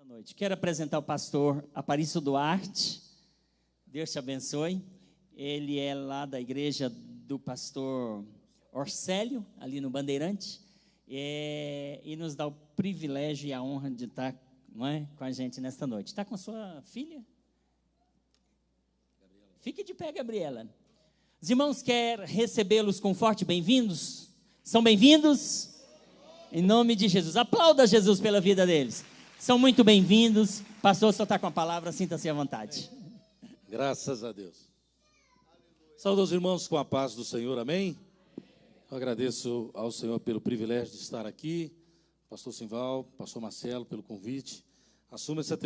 Boa noite. Quero apresentar o pastor Aparício Duarte. Deus te abençoe. Ele é lá da igreja do pastor Orcélio, ali no Bandeirante, e nos dá o privilégio e a honra de estar, não é, com a gente nesta noite. Está com sua filha? Fique de pé, Gabriela. Os irmãos querem recebê-los com forte bem-vindos? São bem-vindos? Em nome de Jesus. Aplauda Jesus pela vida deles. São muito bem-vindos. Pastor, só está com a palavra, sinta-se à vontade. Graças a Deus. Saúde aos irmãos com a paz do Senhor, amém? Eu agradeço ao Senhor pelo privilégio de estar aqui, pastor Simval, pastor Marcelo, pelo convite. Assumo essa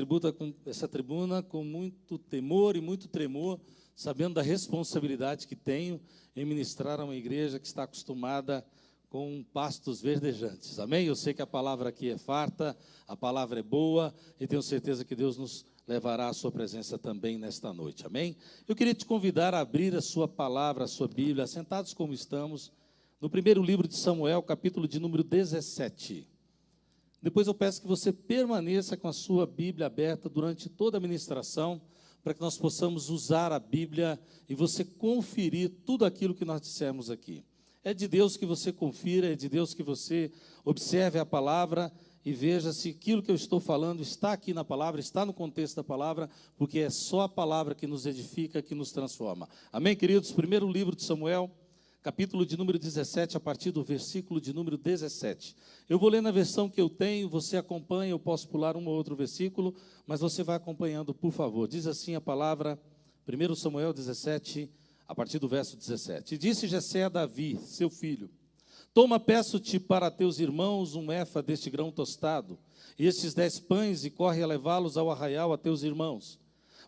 tribuna com muito temor e muito tremor, sabendo da responsabilidade que tenho em ministrar a uma igreja que está acostumada com pastos verdejantes, amém? Eu sei que a palavra aqui é farta, a palavra é boa, e tenho certeza que Deus nos levará à sua presença também nesta noite, amém? Eu queria te convidar a abrir a sua palavra, a sua Bíblia, sentados como estamos, no primeiro livro de Samuel, capítulo de número 17. Depois eu peço que você permaneça com a sua Bíblia aberta durante toda a ministração, para que nós possamos usar a Bíblia e você conferir tudo aquilo que nós dissemos aqui. É de Deus que você confira, é de Deus que você observe a palavra e veja se aquilo que eu estou falando está aqui na palavra, está no contexto da palavra, porque é só a palavra que nos edifica, que nos transforma. Amém, queridos? Primeiro livro de Samuel, capítulo de número 17, a partir do versículo de número 17. Eu vou ler na versão que eu tenho, você acompanha, eu posso pular um ou outro versículo, mas você vai acompanhando, por favor. Diz assim a palavra, 1 Samuel 17, a partir do verso 17. E disse Jessé a Davi, seu filho: toma, peço-te para teus irmãos um efa deste grão tostado, e estes 10 pães, e corre a levá-los ao arraial a teus irmãos.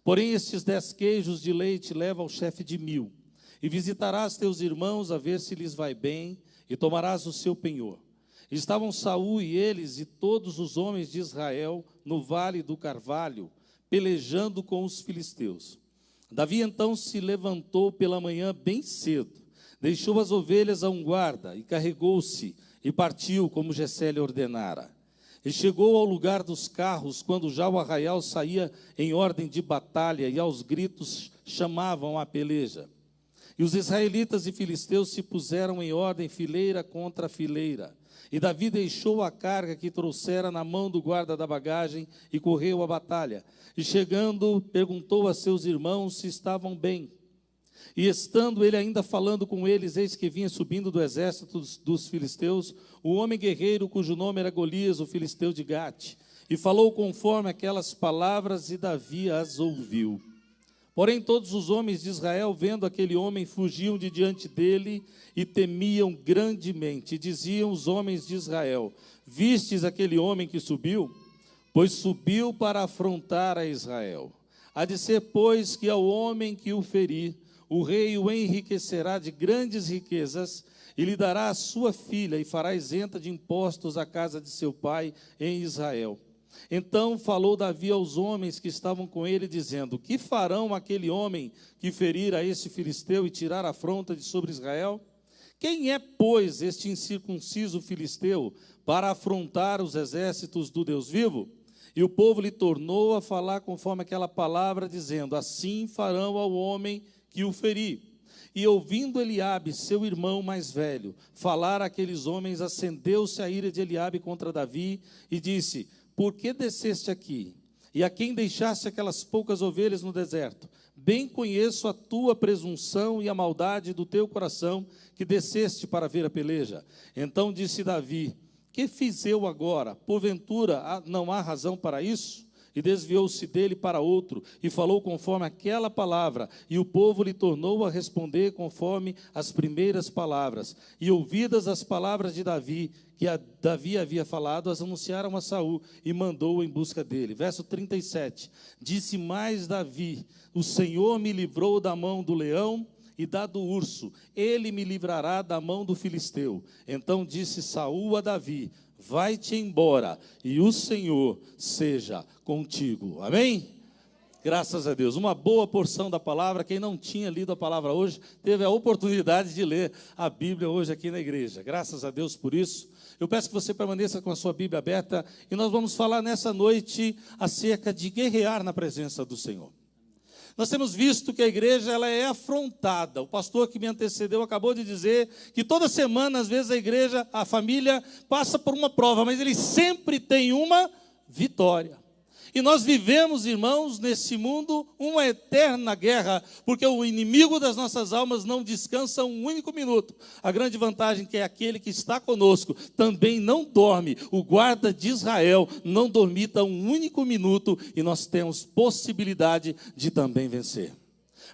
Porém, estes 10 queijos de leite leva ao chefe de 1000, e visitarás teus irmãos a ver se lhes vai bem, e tomarás o seu penhor. E estavam Saul e eles e todos os homens de Israel no vale do Carvalho, pelejando com os filisteus. Davi então se levantou pela manhã bem cedo, deixou as ovelhas a um guarda, e carregou-se, e partiu, como Jessé lhe ordenara. E chegou ao lugar dos carros, quando já o arraial saía em ordem de batalha, e aos gritos chamavam a peleja. E os israelitas e filisteus se puseram em ordem, fileira contra fileira. E Davi deixou a carga que trouxera na mão do guarda da bagagem, e correu à batalha. E chegando, perguntou a seus irmãos se estavam bem. E estando ele ainda falando com eles, eis que vinha subindo do exército dos filisteus o homem guerreiro, cujo nome era Golias, o filisteu de Gate. E falou conforme aquelas palavras, e Davi as ouviu. Porém, todos os homens de Israel, vendo aquele homem, fugiam de diante dele e temiam grandemente. E diziam os homens de Israel: vistes aquele homem que subiu? Pois subiu para afrontar a Israel. Há de ser, pois, que ao homem que o ferir, o rei o enriquecerá de grandes riquezas, e lhe dará a sua filha, e fará isenta de impostos a casa de seu pai em Israel. Então falou Davi aos homens que estavam com ele, dizendo: que farão aquele homem que ferir a este filisteu e tirar a afronta de sobre Israel? Quem é, pois, este incircunciso filisteu para afrontar os exércitos do Deus vivo? E o povo lhe tornou a falar conforme aquela palavra, dizendo: assim farão ao homem que o ferir. E ouvindo Eliabe, seu irmão mais velho, falar àqueles homens, acendeu-se a ira de Eliabe contra Davi, e disse: por que desceste aqui? E a quem deixaste aquelas poucas ovelhas no deserto? Bem conheço a tua presunção e a maldade do teu coração, que desceste para ver a peleja. Então disse Davi: que fiz eu agora? Porventura não há razão para isso? E desviou-se dele para outro, e falou conforme aquela palavra, e o povo lhe tornou a responder conforme as primeiras palavras. E ouvidas as palavras de Davi, que Davi havia falado, as anunciaram a Saul, e mandou em busca dele. Verso 37, disse mais Davi: o Senhor me livrou da mão do leão e da do urso, ele me livrará da mão do filisteu. Então disse Saul a Davi: vai-te embora, e o Senhor seja contigo. Amém? Graças a Deus. Uma boa porção da palavra. Quem não tinha lido a palavra hoje, teve a oportunidade de ler a Bíblia hoje aqui na igreja. Graças a Deus por isso. Eu peço que você permaneça com a sua Bíblia aberta e nós vamos falar nessa noite acerca de guerrear na presença do Senhor. Nós temos visto que a igreja ela é afrontada. O pastor que me antecedeu acabou de dizer que toda semana, às vezes, a igreja, a família, passa por uma prova, mas ele sempre tem uma vitória. E nós vivemos, irmãos, nesse mundo, uma eterna guerra, porque o inimigo das nossas almas não descansa um único minuto. A grande vantagem é que aquele que está conosco também não dorme. O guarda de Israel não dormita um único minuto e nós temos possibilidade de também vencer.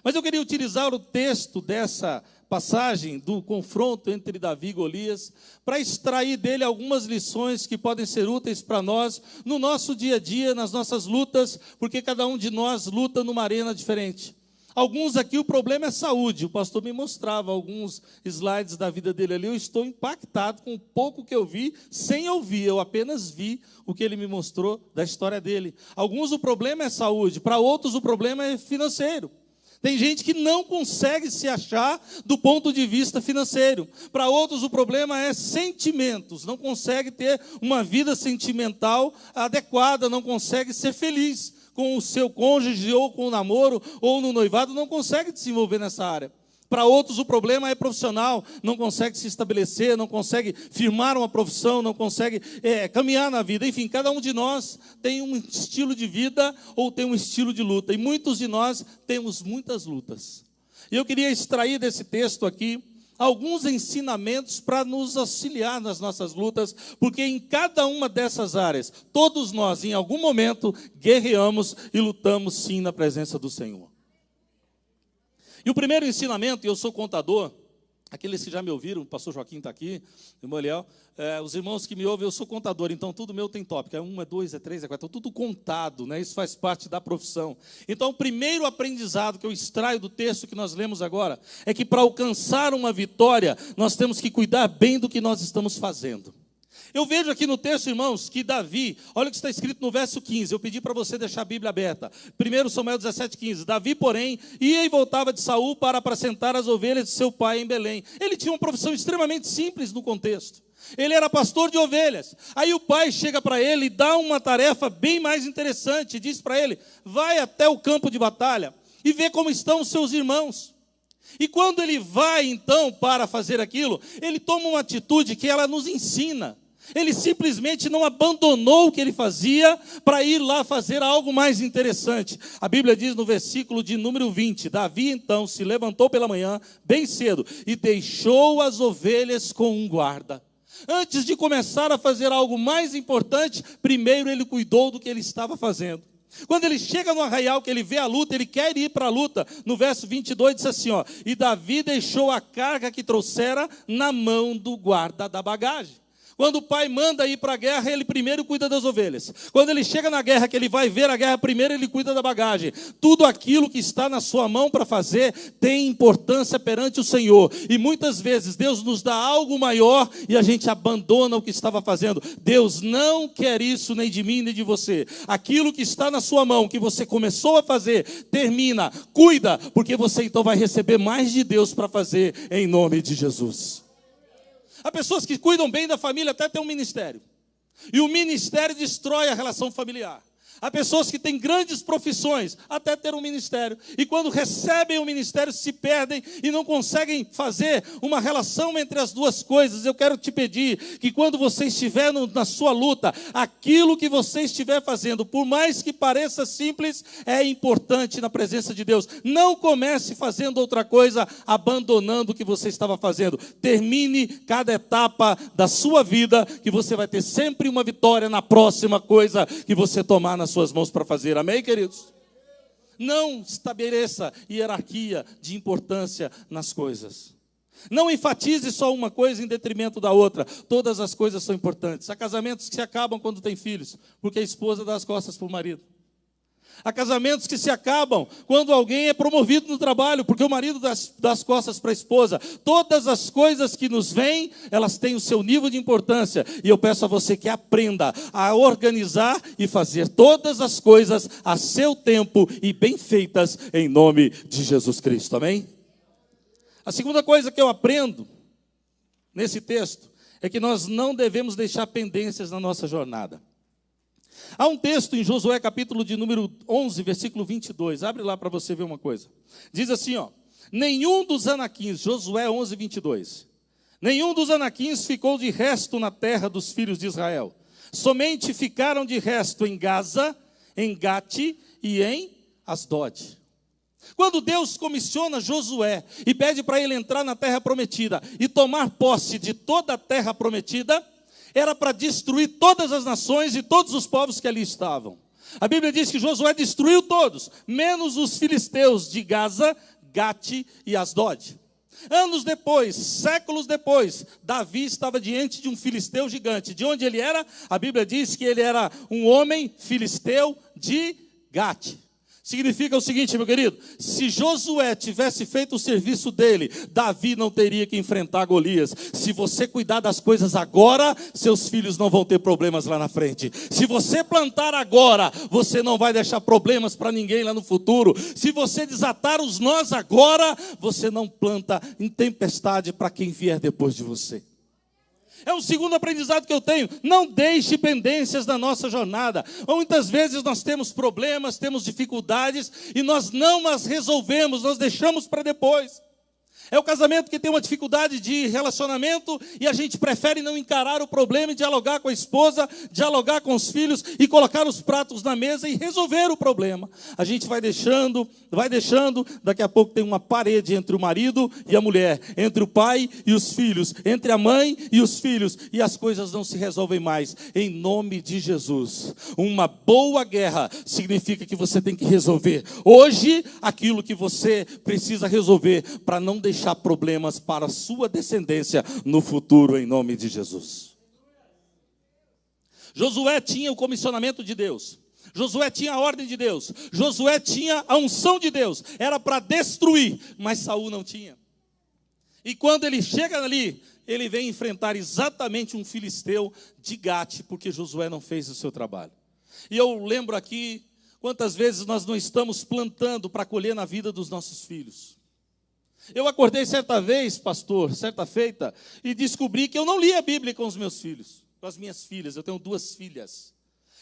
Mas eu queria utilizar o texto dessa passagem do confronto entre Davi e Golias para extrair dele algumas lições que podem ser úteis para nós no nosso dia a dia, nas nossas lutas, porque cada um de nós luta numa arena diferente. Alguns aqui o problema é saúde. O pastor me mostrava alguns slides da vida dele ali. Eu estou impactado com o pouco que eu vi, sem ouvir. Eu apenas vi o que ele me mostrou da história dele. Alguns o problema é saúde, para outros o problema é financeiro. Tem gente que não consegue se achar do ponto de vista financeiro. Para outros o problema é sentimentos. Não consegue ter uma vida sentimental adequada, não consegue ser feliz com o seu cônjuge, ou com o namoro, ou no noivado, não consegue desenvolver nessa área. Para outros o problema é profissional, não consegue se estabelecer, não consegue firmar uma profissão, não consegue caminhar na vida. Enfim, cada um de nós tem um estilo de vida ou tem um estilo de luta. E muitos de nós temos muitas lutas. E eu queria extrair desse texto aqui alguns ensinamentos para nos auxiliar nas nossas lutas, porque em cada uma dessas áreas, todos nós em algum momento guerreamos e lutamos sim na presença do Senhor. E o primeiro ensinamento, e eu sou contador, aqueles que já me ouviram, o pastor Joaquim está aqui, o irmão Eliel, os irmãos que me ouvem, eu sou contador, então tudo meu tem tópico, é 1, é 2, é 3, é 4, tudo contado, né? Isso faz parte da profissão. Então o primeiro aprendizado que eu extraio do texto que nós lemos agora, é que para alcançar uma vitória, nós temos que cuidar bem do que nós estamos fazendo. Eu vejo aqui no texto, irmãos, que Davi, olha o que está escrito no verso 15, eu pedi para você deixar a Bíblia aberta. 1 Samuel 17,15, Davi, porém, ia e voltava de Saul para apacentar as ovelhas de seu pai em Belém. Ele tinha uma profissão extremamente simples no contexto. Ele era pastor de ovelhas. Aí o pai chega para ele e dá uma tarefa bem mais interessante, diz para ele, vai até o campo de batalha e vê como estão os seus irmãos. E quando ele vai, então, para fazer aquilo, ele toma uma atitude que ela nos ensina. Ele simplesmente não abandonou o que ele fazia para ir lá fazer algo mais interessante. A Bíblia diz no versículo de número 20, Davi então se levantou pela manhã, bem cedo, e deixou as ovelhas com um guarda. Antes de começar a fazer algo mais importante, primeiro ele cuidou do que ele estava fazendo. Quando ele chega no arraial, que ele vê a luta, ele quer ir para a luta. No verso 22 diz assim, e Davi deixou a carga que trouxera na mão do guarda da bagagem. Quando o pai manda ir para a guerra, ele primeiro cuida das ovelhas. Quando ele chega na guerra, que ele vai ver a guerra primeiro, ele cuida da bagagem. Tudo aquilo que está na sua mão para fazer tem importância perante o Senhor. E muitas vezes Deus nos dá algo maior e a gente abandona o que estava fazendo. Deus não quer isso nem de mim nem de você. Aquilo que está na sua mão, que você começou a fazer, termina, cuida, porque você então vai receber mais de Deus para fazer em nome de Jesus. Há pessoas que cuidam bem da família até ter um ministério. E o ministério destrói a relação familiar. Há pessoas que têm grandes profissões até ter um ministério. E quando recebem o ministério se perdem e não conseguem fazer uma relação entre as duas coisas. Eu quero te pedir que quando você estiver na sua luta, aquilo que você estiver fazendo, por mais que pareça simples, é importante na presença de Deus. Não comece fazendo outra coisa, abandonando o que você estava fazendo. Termine cada etapa da sua vida, que você vai ter sempre uma vitória na próxima coisa que você tomar nas suas mãos para fazer, amém, queridos? Não estabeleça hierarquia de importância nas coisas. Não enfatize só uma coisa em detrimento da outra. Todas as coisas são importantes. Há casamentos que se acabam quando tem filhos, porque a esposa dá as costas para o marido. Há casamentos que se acabam quando alguém é promovido no trabalho, porque o marido dá as costas para a esposa. Todas as coisas que nos vêm, elas têm o seu nível de importância. E eu peço a você que aprenda a organizar e fazer todas as coisas a seu tempo e bem feitas em nome de Jesus Cristo. Amém? A segunda coisa que eu aprendo nesse texto é que nós não devemos deixar pendências na nossa jornada. Há um texto em Josué, capítulo de número 11, versículo 22. Abre lá para você ver uma coisa. Diz assim, ó: nenhum dos anaquins, Josué 11, 22. Nenhum dos anaquins ficou de resto na terra dos filhos de Israel. Somente ficaram de resto em Gaza, em Gate e em Asdod. Quando Deus comissiona Josué e pede para ele entrar na terra prometida e tomar posse de toda a terra prometida, era para destruir todas as nações e todos os povos que ali estavam. A Bíblia diz que Josué destruiu todos, menos os filisteus de Gaza, Gate e Asdod. Anos depois, séculos depois, Davi estava diante de um filisteu gigante. De onde ele era? A Bíblia diz que ele era um homem filisteu de Gate. Significa o seguinte, meu querido: se Josué tivesse feito o serviço dele, Davi não teria que enfrentar Golias. Se você cuidar das coisas agora, seus filhos não vão ter problemas lá na frente. Se você plantar agora, você não vai deixar problemas para ninguém lá no futuro. Se você desatar os nós agora, você não planta em tempestade para quem vier depois de você. É o segundo aprendizado que eu tenho. Não deixe pendências na nossa jornada. Muitas vezes nós temos problemas, temos dificuldades e nós não as resolvemos, nós deixamos para depois. É o casamento que tem uma dificuldade de relacionamento e a gente prefere não encarar o problema e dialogar com a esposa, dialogar com os filhos e colocar os pratos na mesa e resolver o problema. A gente vai deixando, daqui a pouco tem uma parede entre o marido e a mulher, entre o pai e os filhos, entre a mãe e os filhos, e as coisas não se resolvem mais. Em nome de Jesus, uma boa guerra significa que você tem que resolver hoje aquilo que você precisa resolver para não deixar problemas para a sua descendência no futuro, em nome de Jesus. Josué tinha o comissionamento de Deus. Josué tinha a ordem de Deus. Josué tinha a unção de Deus. Era para destruir, mas Saul não tinha. E quando ele chega ali, ele vem enfrentar exatamente um filisteu de Gate, porque Josué não fez o seu trabalho. E eu lembro aqui quantas vezes nós não estamos plantando para colher na vida dos nossos filhos. Eu acordei certa vez, pastor, certa feita, e descobri que eu não li a Bíblia com os meus filhos, com as minhas filhas. Eu tenho 2 filhas.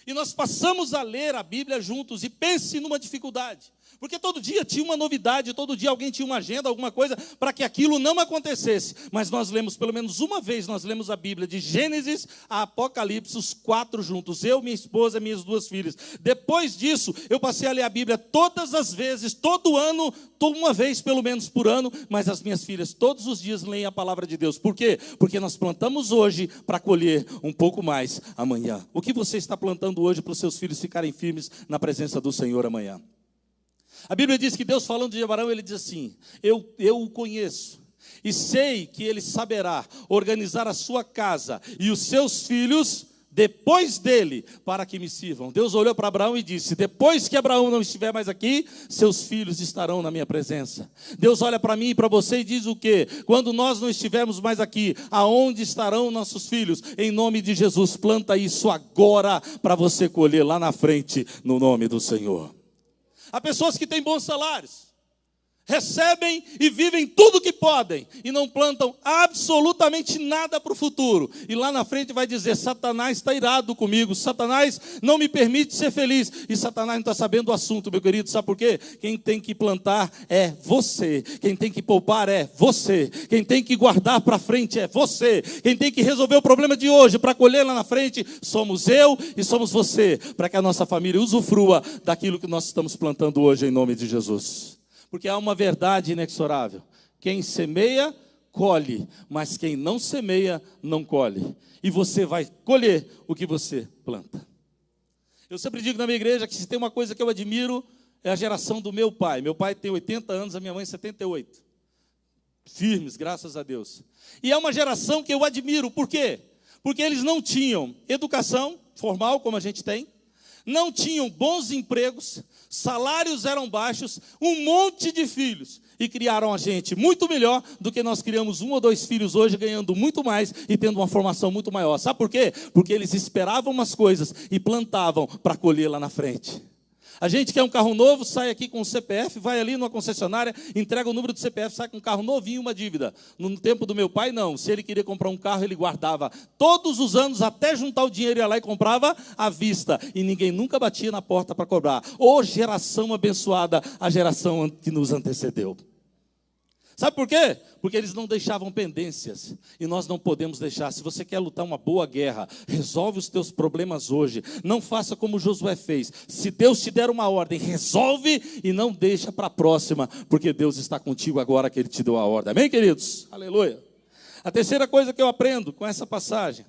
E nós passamos a ler a Bíblia juntos, e pense numa dificuldade. Porque todo dia tinha uma novidade, todo dia alguém tinha uma agenda, alguma coisa, para que aquilo não acontecesse. Mas nós lemos, pelo menos uma vez, nós lemos a Bíblia de Gênesis a Apocalipse, os 4 juntos. Eu, minha esposa e minhas 2 filhas. Depois disso, eu passei a ler a Bíblia todas as vezes, todo ano, uma vez pelo menos por ano, mas as minhas filhas todos os dias leem a palavra de Deus. Por quê? Porque nós plantamos hoje para colher um pouco mais amanhã. O que você está plantando hoje para os seus filhos ficarem firmes na presença do Senhor amanhã? A Bíblia diz que Deus, falando de Abraão, ele diz assim: eu o conheço e sei que ele saberá organizar a sua casa e os seus filhos depois dele, para que me sirvam. Deus olhou para Abraão e disse: depois que Abraão não estiver mais aqui, seus filhos estarão na minha presença. Deus olha para mim e para você e diz o quê? Quando nós não estivermos mais aqui, aonde estarão nossos filhos? Em nome de Jesus, planta isso agora para você colher lá na frente, no nome do Senhor. Há pessoas que têm bons salários, recebem e vivem tudo que podem e não plantam absolutamente nada para o futuro. E lá na frente vai dizer: Satanás está irado comigo, Satanás não me permite ser feliz. E Satanás não está sabendo o assunto, meu querido. Sabe por quê? Quem tem que plantar é você. Quem tem que poupar é você. Quem tem que guardar para frente é você. Quem tem que resolver o problema de hoje para colher lá na frente somos eu e somos você, para que a nossa família usufrua daquilo que nós estamos plantando hoje, em nome de Jesus. Porque há uma verdade inexorável: quem semeia, colhe, mas quem não semeia, não colhe. E você vai colher o que você planta. Eu sempre digo na minha igreja que se tem uma coisa que eu admiro, é a geração do meu pai. Meu pai tem 80 anos, a minha mãe 78. Firmes, graças a Deus. E é uma geração que eu admiro. Por quê? Porque eles não tinham educação formal, como a gente tem, não tinham bons empregos, salários eram baixos, um monte de filhos. E criaram a gente muito melhor do que nós criamos 1 ou 2 filhos hoje, ganhando muito mais e tendo uma formação muito maior. Sabe por quê? Porque eles esperavam umas coisas e plantavam para colher lá na frente. A gente quer um carro novo, sai aqui com o CPF, vai ali numa concessionária, entrega o número do CPF, sai com um carro novinho e uma dívida. No tempo do meu pai, não. Se ele queria comprar um carro, ele guardava todos os anos, até juntar o dinheiro, ia lá e comprava à vista. E ninguém nunca batia na porta para cobrar. Ô geração abençoada, a geração que nos antecedeu. Sabe por quê? Porque eles não deixavam pendências, e nós não podemos deixar. Se você quer lutar uma boa guerra, resolve os teus problemas hoje, não faça como Josué fez. Se Deus te der uma ordem, resolve e não deixa para a próxima, porque Deus está contigo agora que Ele te deu a ordem, amém, queridos? Aleluia. A terceira coisa que eu aprendo com essa passagem,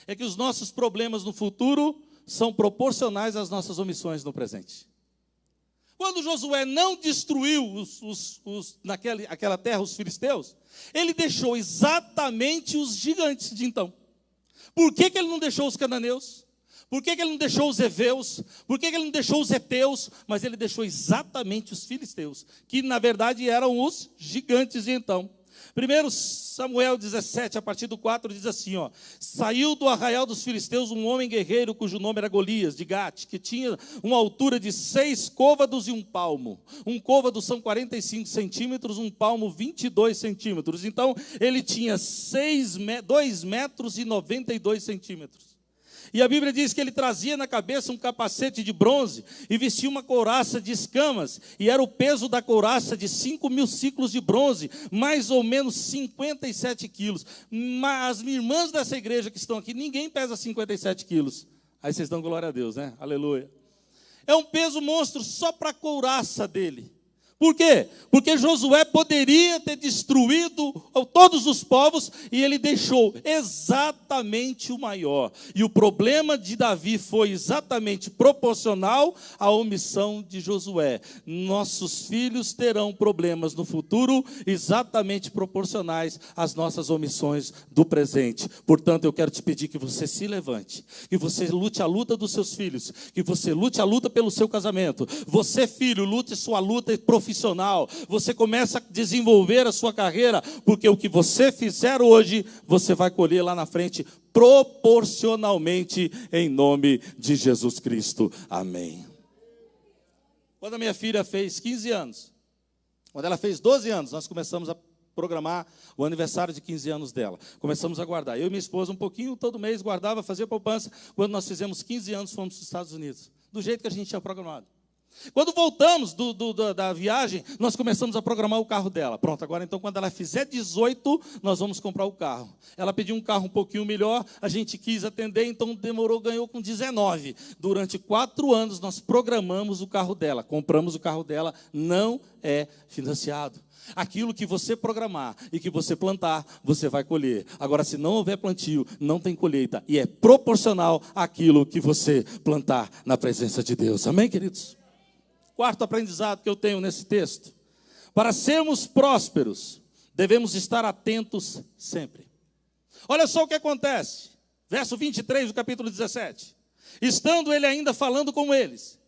é que os nossos problemas no futuro são proporcionais às nossas omissões no presente. Quando Josué não destruiu naquela terra os filisteus, ele deixou exatamente os gigantes de então. Por que ele não deixou os cananeus? Por que ele não deixou os heveus? Por que ele não deixou os heteus? Mas ele deixou exatamente os filisteus, que na verdade eram os gigantes de então. 1 Samuel 17, a partir do 4, diz assim, ó: saiu do arraial dos filisteus um homem guerreiro, cujo nome era Golias, de Gate, que tinha uma altura de 6 côvados e 1 palmo. Um côvado são 45 centímetros, 1 palmo 22 centímetros. Então, ele tinha 2 metros e 92 centímetros. E a Bíblia diz que ele trazia na cabeça um capacete de bronze e vestia uma couraça de escamas. E era o peso da couraça de 5.000 ciclos de bronze, mais ou menos 57 quilos. Mas as irmãs dessa igreja que estão aqui, ninguém pesa 57 quilos. Aí vocês dão glória a Deus, né? Aleluia. É um peso monstro só para a couraça dele. Por quê? Porque Josué poderia ter destruído todos os povos e ele deixou exatamente o maior. E o problema de Davi foi exatamente proporcional à omissão de Josué. Nossos filhos terão problemas no futuro exatamente proporcionais às nossas omissões do presente. Portanto, eu quero te pedir que você se levante, que você lute a luta dos seus filhos, que você lute a luta pelo seu casamento. Você, filho, lute sua luta profissional. Você começa a desenvolver a sua carreira, porque o que você fizer hoje, você vai colher lá na frente, proporcionalmente, em nome de Jesus Cristo. Amém. Quando a minha filha fez 15 anos, quando ela fez 12 anos, nós começamos a programar o aniversário de 15 anos dela. Começamos a guardar. Eu e minha esposa, um pouquinho, todo mês, guardava, fazia poupança. Quando nós fizemos 15 anos, fomos para os Estados Unidos, do jeito que a gente tinha programado. Quando voltamos da viagem, nós começamos a programar o carro dela. Pronto, agora então quando ela fizer 18, nós vamos comprar o carro. Ela pediu um carro um pouquinho melhor, a gente quis atender, então demorou, ganhou com 19. Durante 4 anos nós programamos o carro dela, compramos o carro dela, não é financiado. Aquilo que você programar e que você plantar, você vai colher. Agora, se não houver plantio, não tem colheita. E é proporcional àquilo que você plantar na presença de Deus. Amém, queridos? Quarto aprendizado que eu tenho nesse texto: para sermos prósperos, devemos estar atentos sempre. Olha só o que acontece, verso 23 do capítulo 17. Estando ele ainda falando com eles,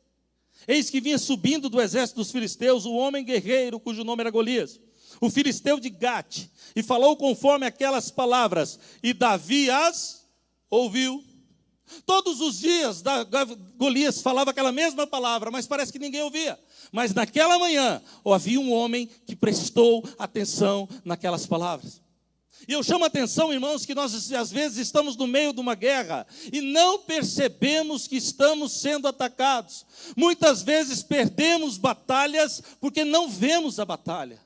eis que vinha subindo do exército dos filisteus um homem guerreiro, cujo nome era Golias, o filisteu de Gate, e falou conforme aquelas palavras, e Davi as ouviu. Todos os dias Golias falava aquela mesma palavra, mas parece que ninguém ouvia. Mas naquela manhã havia um homem que prestou atenção naquelas palavras. E eu chamo a atenção, irmãos, que nós às vezes estamos no meio de uma guerra e não percebemos que estamos sendo atacados. Muitas vezes perdemos batalhas porque não vemos a batalha.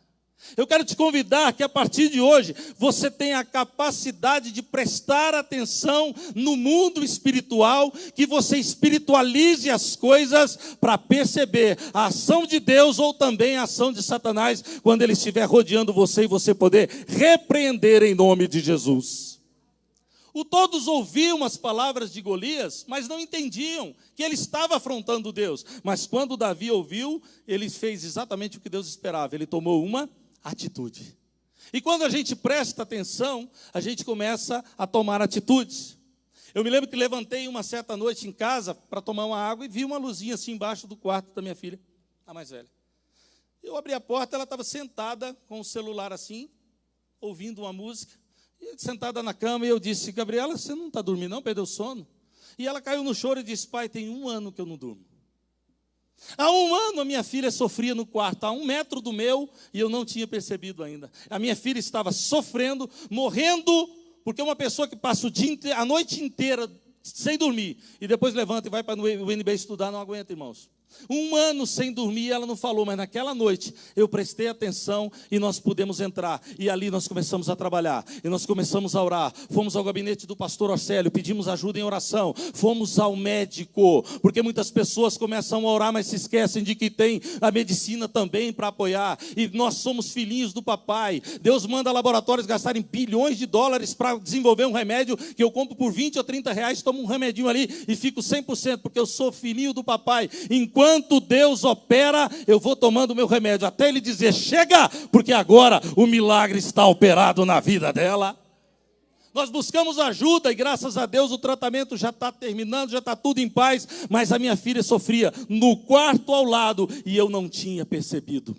Eu quero te convidar que a partir de hoje você tenha a capacidade de prestar atenção no mundo espiritual, que você espiritualize as coisas para perceber a ação de Deus ou também a ação de Satanás quando ele estiver rodeando você e você poder repreender em nome de Jesus. Todos ouviam as palavras de Golias, mas não entendiam que ele estava afrontando Deus. Mas quando Davi ouviu, ele fez exatamente o que Deus esperava, ele tomou uma atitude. E quando a gente presta atenção, a gente começa a tomar atitudes. Eu me lembro que levantei uma certa noite em casa para tomar uma água e vi uma luzinha assim embaixo do quarto da minha filha. a mais velha. Eu abri a porta, ela estava sentada com o celular assim, ouvindo uma música, e sentada na cama, e eu disse, Gabriela, você não está dormindo não? Perdeu o sono? E ela caiu no choro e disse, pai, tem 1 ano que eu não durmo. Há 1 ano a minha filha sofria no quarto, a 1 metro do meu, e eu não tinha percebido ainda. A minha filha estava sofrendo, morrendo, porque uma pessoa que passa a noite inteira sem dormir, e depois levanta e vai para o UNB estudar, não aguenta, irmãos. 1 ano sem dormir, ela não falou, mas naquela noite eu prestei atenção e nós pudemos entrar. E ali nós começamos a trabalhar, e nós começamos a orar. Fomos ao gabinete do pastor Orcélio, pedimos ajuda em oração. Fomos ao médico, porque muitas pessoas começam a orar, mas se esquecem de que tem a medicina também para apoiar. E nós somos filhinhos do papai. Deus manda laboratórios gastarem bilhões de dólares para desenvolver um remédio que eu compro por 20 ou 30 reais, tomo um remedinho ali e fico 100%, porque eu sou filhinho do papai. Enquanto Deus opera, eu vou tomando o meu remédio, até Ele dizer, chega, porque agora o milagre está operado na vida dela. Nós buscamos ajuda e graças a Deus o tratamento já está terminando, já está tudo em paz, mas a minha filha sofria no quarto ao lado e eu não tinha percebido.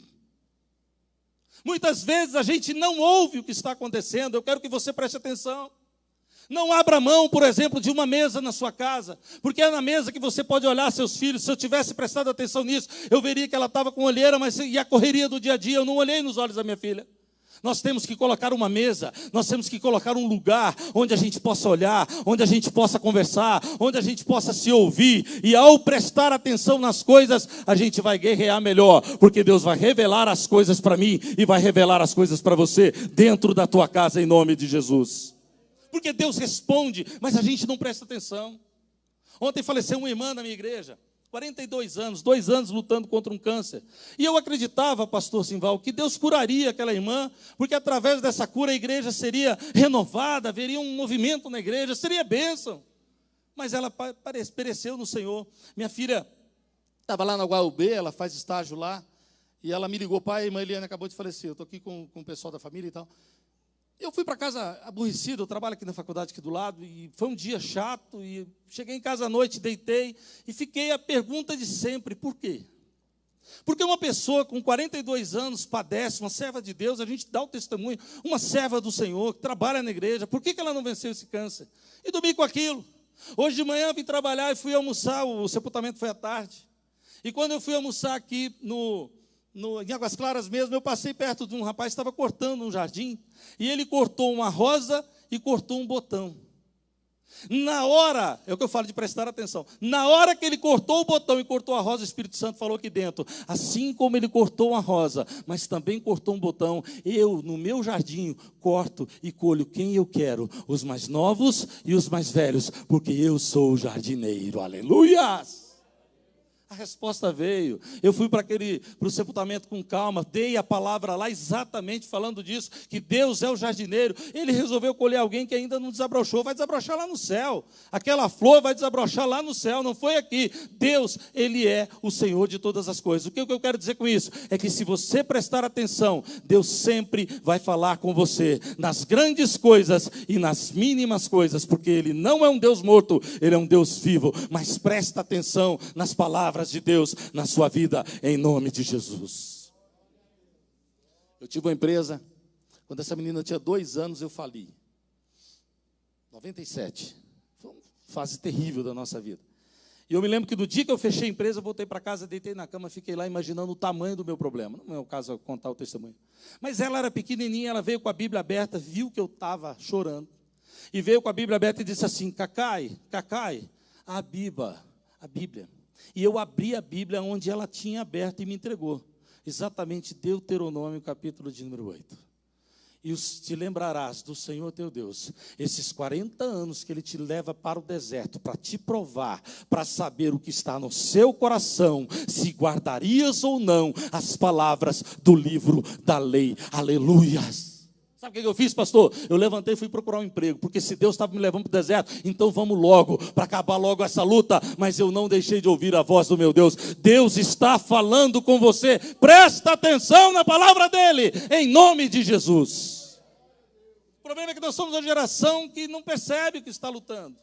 Muitas vezes a gente não ouve o que está acontecendo, eu quero que você preste atenção. Não abra mão, por exemplo, de uma mesa na sua casa, porque é na mesa que você pode olhar seus filhos. Se eu tivesse prestado atenção nisso, eu veria que ela estava com olheira, mas e a correria do dia a dia, eu não olhei nos olhos da minha filha. Nós temos que colocar uma mesa, nós temos que colocar um lugar onde a gente possa olhar, onde a gente possa conversar, onde a gente possa se ouvir, e ao prestar atenção nas coisas, a gente vai guerrear melhor, porque Deus vai revelar as coisas para mim e vai revelar as coisas para você, dentro da tua casa, em nome de Jesus. Porque Deus responde, mas a gente não presta atenção. Ontem faleceu uma irmã na minha igreja, 42 anos, 2 anos lutando contra um câncer. E eu acreditava, pastor Simval, que Deus curaria aquela irmã, porque através dessa cura a igreja seria renovada, haveria um movimento na igreja, seria bênção. Mas ela pereceu no Senhor. Minha filha estava lá na UAB, ela faz estágio lá, e ela me ligou, pai, a irmã Eliane acabou de falecer, eu estou aqui com o pessoal da família e tal. Eu fui para casa aborrecido, eu trabalho aqui na faculdade aqui do lado, e foi um dia chato, e cheguei em casa à noite, deitei, e fiquei a pergunta de sempre, por quê? Porque uma pessoa com 42 anos padece, uma serva de Deus, a gente dá o testemunho, uma serva do Senhor, que trabalha na igreja, por que ela não venceu esse câncer? E dormi com aquilo. Hoje de manhã eu vim trabalhar e fui almoçar, o sepultamento foi à tarde, e quando eu fui almoçar aqui em Águas Claras mesmo, eu passei perto de um rapaz que estava cortando um jardim, e ele cortou uma rosa e cortou um botão. Na hora, é o que eu falo de prestar atenção, na hora que ele cortou o botão e cortou a rosa, o Espírito Santo falou aqui dentro, assim como ele cortou uma rosa, mas também cortou um botão, eu no meu jardim corto e colho quem eu quero, os mais novos e os mais velhos, porque eu sou o jardineiro, aleluias! A resposta veio. Eu fui para o sepultamento com calma, dei a palavra lá exatamente falando disso, que Deus é o jardineiro. Ele resolveu colher alguém que ainda não desabrochou, vai desabrochar lá no céu. Aquela flor vai desabrochar lá no céu, não foi aqui. Deus, Ele é o Senhor de todas as coisas. O que eu quero dizer com isso? É que se você prestar atenção, Deus sempre vai falar com você, nas grandes coisas e nas mínimas coisas, porque Ele não é um Deus morto, Ele é um Deus vivo. Mas presta atenção nas palavras de Deus na sua vida, em nome de Jesus. Eu tive uma empresa, quando essa menina tinha 2 anos, eu fali. 97. Foi uma fase terrível da nossa vida. E eu me lembro que no dia que eu fechei a empresa, eu voltei para casa, deitei na cama, fiquei lá imaginando o tamanho do meu problema. Não é o caso de contar o testemunho. Mas ela era pequenininha, ela veio com a Bíblia aberta, viu que eu estava chorando. E veio com a Bíblia aberta e disse assim, Cacai, a Bíblia. E eu abri a Bíblia onde ela tinha aberto e me entregou. Exatamente Deuteronômio, capítulo de número 8. E te lembrarás do Senhor teu Deus, esses 40 anos que Ele te leva para o deserto, para te provar, para saber o que está no seu coração, se guardarias ou não as palavras do livro da lei. Aleluias! Sabe o que eu fiz, pastor? Eu levantei e fui procurar um emprego, porque se Deus estava me levando para o deserto, então vamos logo, para acabar logo essa luta. Mas eu não deixei de ouvir a voz do meu Deus. Deus está falando com você. Presta atenção na palavra dEle, em nome de Jesus. O problema é que nós somos uma geração que não percebe que está lutando.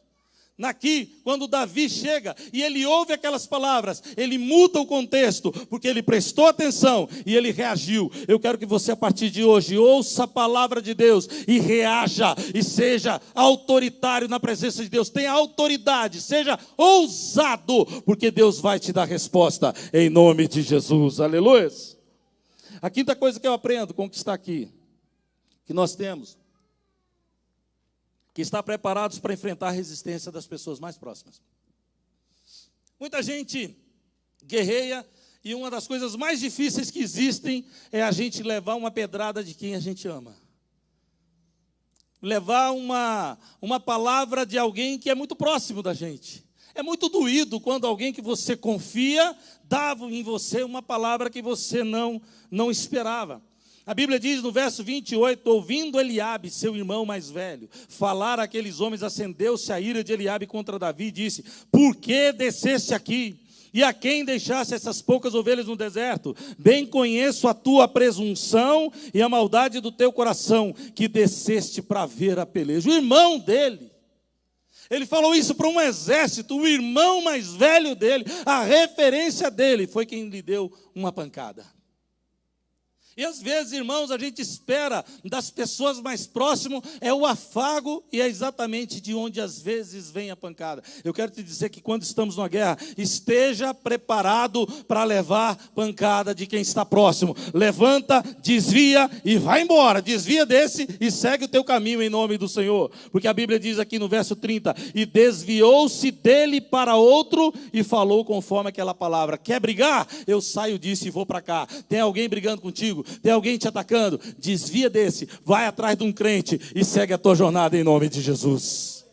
Aqui, quando Davi chega e ele ouve aquelas palavras, ele muda o contexto, porque ele prestou atenção e ele reagiu. Eu quero que você, a partir de hoje, ouça a palavra de Deus e reaja, e seja autoritário na presença de Deus. Tenha autoridade, seja ousado, porque Deus vai te dar resposta, em nome de Jesus. Aleluia. A quinta coisa que eu aprendo com o que está aqui, que nós temos, que está preparados para enfrentar a resistência das pessoas mais próximas. Muita gente guerreia, e uma das coisas mais difíceis que existem é a gente levar uma pedrada de quem a gente ama. Levar uma palavra de alguém que é muito próximo da gente. É muito doído quando alguém que você confia dava em você uma palavra que você não esperava. A Bíblia diz no verso 28, ouvindo Eliabe, seu irmão mais velho, falar àqueles homens, acendeu-se a ira de Eliabe contra Davi e disse: por que desceste aqui? E a quem deixaste essas poucas ovelhas no deserto? Bem conheço a tua presunção e a maldade do teu coração, que desceste para ver a peleja. O irmão dele, ele falou isso para um exército, o irmão mais velho dele, a referência dele, foi quem lhe deu uma pancada. E às vezes, irmãos, a gente espera das pessoas mais próximas, é o afago, e é exatamente de onde às vezes vem a pancada. Eu quero te dizer que quando estamos numa guerra, esteja preparado para levar pancada de quem está próximo. Levanta, desvia e vai embora. Desvia desse e segue o teu caminho em nome do Senhor. Porque a Bíblia diz aqui no verso 30, e desviou-se dele para outro e falou conforme aquela palavra. Quer brigar? Eu saio disso e vou para cá. Tem alguém brigando contigo? Tem alguém te atacando? Desvia desse, vai atrás de um crente e segue a tua jornada em nome de Jesus.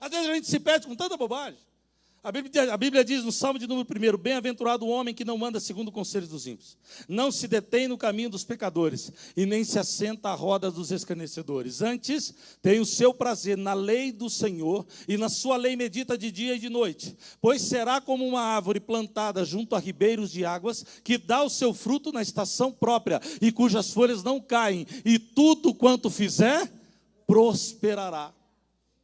Às vezes a gente se perde com tanta bobagem. A Bíblia diz no Salmo de número 1, bem-aventurado o homem que não anda segundo o conselho dos ímpios, não se detém no caminho dos pecadores, e nem se assenta à roda dos escarnecedores. Antes, tem o seu prazer na lei do Senhor, e na sua lei medita de dia e de noite. Pois será como uma árvore plantada junto a ribeiros de águas, que dá o seu fruto na estação própria, e cujas folhas não caem, e tudo quanto fizer, prosperará.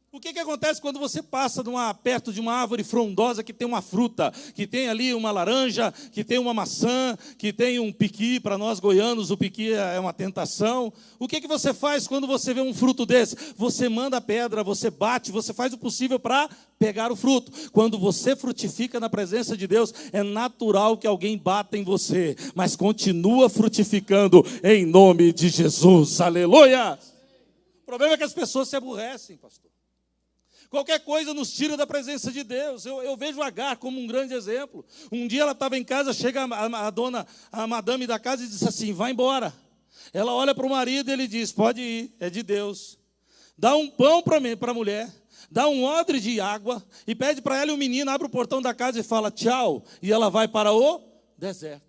O que acontece quando você passa perto de uma árvore frondosa que tem uma fruta, que tem ali uma laranja, que tem uma maçã, que tem um piqui? Para nós goianos o piqui é uma tentação. O que você faz quando você vê um fruto desse? Você manda a pedra, você bate, você faz o possível para pegar o fruto. Quando você frutifica na presença de Deus, é natural que alguém bata em você, mas continua frutificando em nome de Jesus. Aleluia! O problema é que as pessoas se aborrecem, pastor. Qualquer coisa nos tira da presença de Deus. Eu vejo Agar como um grande exemplo. Um dia ela estava em casa, chega a madame da casa e diz assim: vai embora. Ela olha para o marido e ele diz: pode ir, é de Deus. Dá um pão para a mulher, dá um odre de água e pede para ela, e o menino abre o portão da casa e fala tchau. E ela vai para o deserto.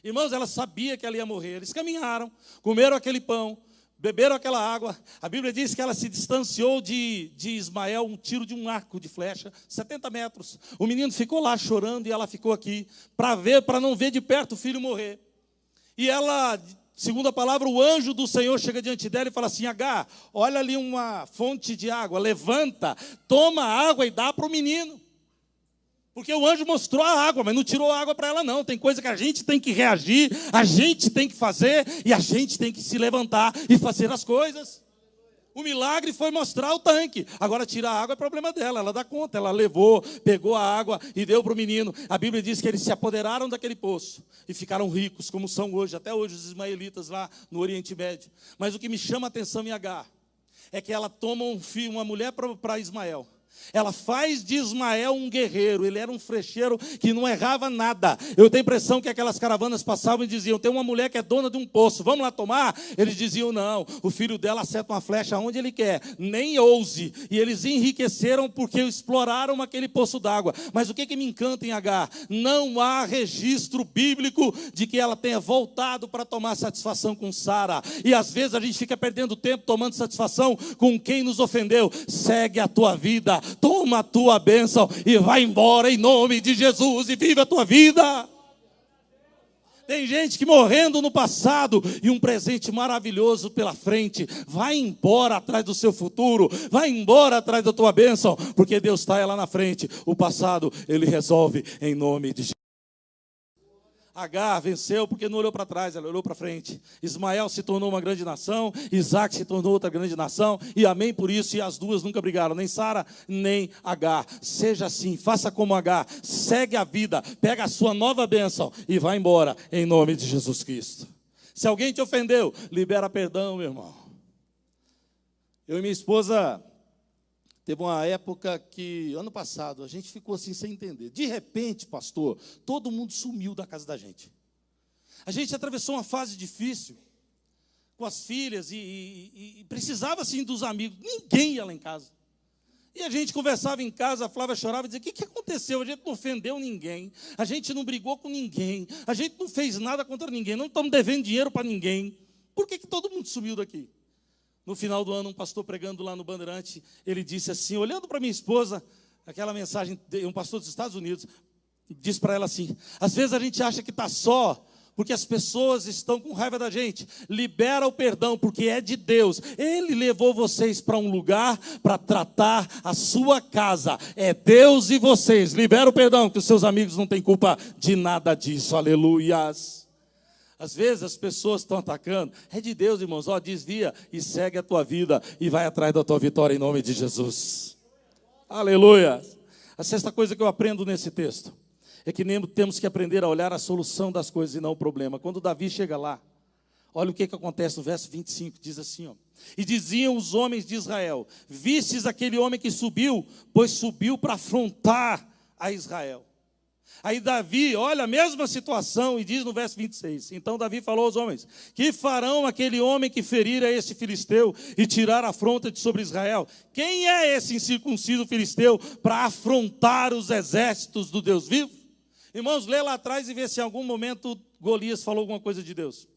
Irmãos, ela sabia que ela ia morrer. Eles caminharam, comeram aquele pão, beberam aquela água. A Bíblia diz que ela se distanciou de Ismael, um tiro de um arco de flecha, 70 metros. O menino ficou lá chorando e ela ficou aqui para não ver de perto o filho morrer. E ela, segundo a palavra, o anjo do Senhor chega diante dela e fala assim: Agar, olha ali uma fonte de água, levanta, toma a água e dá para o menino. Porque o anjo mostrou a água, mas não tirou a água para ela não. Tem coisa que a gente tem que reagir, a gente tem que fazer, e a gente tem que se levantar e fazer as coisas. O milagre foi mostrar o tanque. Agora tirar a água é problema dela, ela dá conta. Ela levou, pegou a água e deu para o menino. A Bíblia diz que eles se apoderaram daquele poço e ficaram ricos, como são hoje, até hoje os ismaelitas lá no Oriente Médio. Mas o que me chama a atenção em Agar é que ela toma uma mulher para Ismael. Ela faz de Ismael um guerreiro. Ele era um frecheiro que não errava nada. Eu tenho a impressão que aquelas caravanas passavam e diziam: tem uma mulher que é dona de um poço, vamos lá tomar? Eles diziam: não, o filho dela acerta uma flecha onde ele quer, nem ouse. E eles enriqueceram porque exploraram aquele poço d'água. Mas o que me encanta em Agar? Não há registro bíblico de que ela tenha voltado para tomar satisfação com Sara. E às vezes a gente fica perdendo tempo tomando satisfação com quem nos ofendeu. Segue a tua vida, toma a tua bênção e vai embora em nome de Jesus e vive a tua vida. Tem gente que morrendo no passado e um presente maravilhoso pela frente. Vai embora atrás do seu futuro, vai embora atrás da tua bênção, porque Deus está lá na frente. O passado Ele resolve em nome de Jesus. Agar venceu porque não olhou para trás, ela olhou para frente. Ismael se tornou uma grande nação, Isaac se tornou outra grande nação, e amém por isso, e as duas nunca brigaram, nem Sara, nem Agar. Seja assim, faça como Agar, segue a vida, pega a sua nova bênção e vai embora, em nome de Jesus Cristo. Se alguém te ofendeu, libera perdão, meu irmão. Eu e minha esposa, teve uma época que, ano passado, a gente ficou assim sem entender. De repente, pastor, todo mundo sumiu da casa da gente. A gente atravessou uma fase difícil com as filhas e precisava assim dos amigos. Ninguém ia lá em casa. E a gente conversava em casa, a Flávia chorava e dizia: o que aconteceu? A gente não ofendeu ninguém, a gente não brigou com ninguém, a gente não fez nada contra ninguém, não estamos devendo dinheiro para ninguém. Por que todo mundo sumiu daqui? No final do ano, um pastor pregando lá no Bandeirante, ele disse assim, olhando para minha esposa, aquela mensagem, um pastor dos Estados Unidos, disse para ela assim: às vezes a gente acha que está só, porque as pessoas estão com raiva da gente. Libera o perdão, porque é de Deus. Ele levou vocês para um lugar para tratar a sua casa. É Deus e vocês. Libera o perdão, que os seus amigos não têm culpa de nada disso. Aleluias. Às vezes as pessoas estão atacando, é de Deus, irmãos, desvia e segue a tua vida e vai atrás da tua vitória em nome de Jesus. Aleluia. A sexta coisa que eu aprendo nesse texto é que temos que aprender a olhar a solução das coisas e não o problema. Quando Davi chega lá, olha o que acontece no verso 25, diz assim, e diziam os homens de Israel: vistes aquele homem que subiu, pois subiu para afrontar a Israel. Aí Davi, olha a mesma situação, e diz no verso 26, então Davi falou aos homens: que farão aquele homem que ferir a este filisteu e tirar a afronta de sobre Israel? Quem é esse incircunciso filisteu para afrontar os exércitos do Deus vivo? Irmãos, lê lá atrás e vê se em algum momento Golias falou alguma coisa de Deus.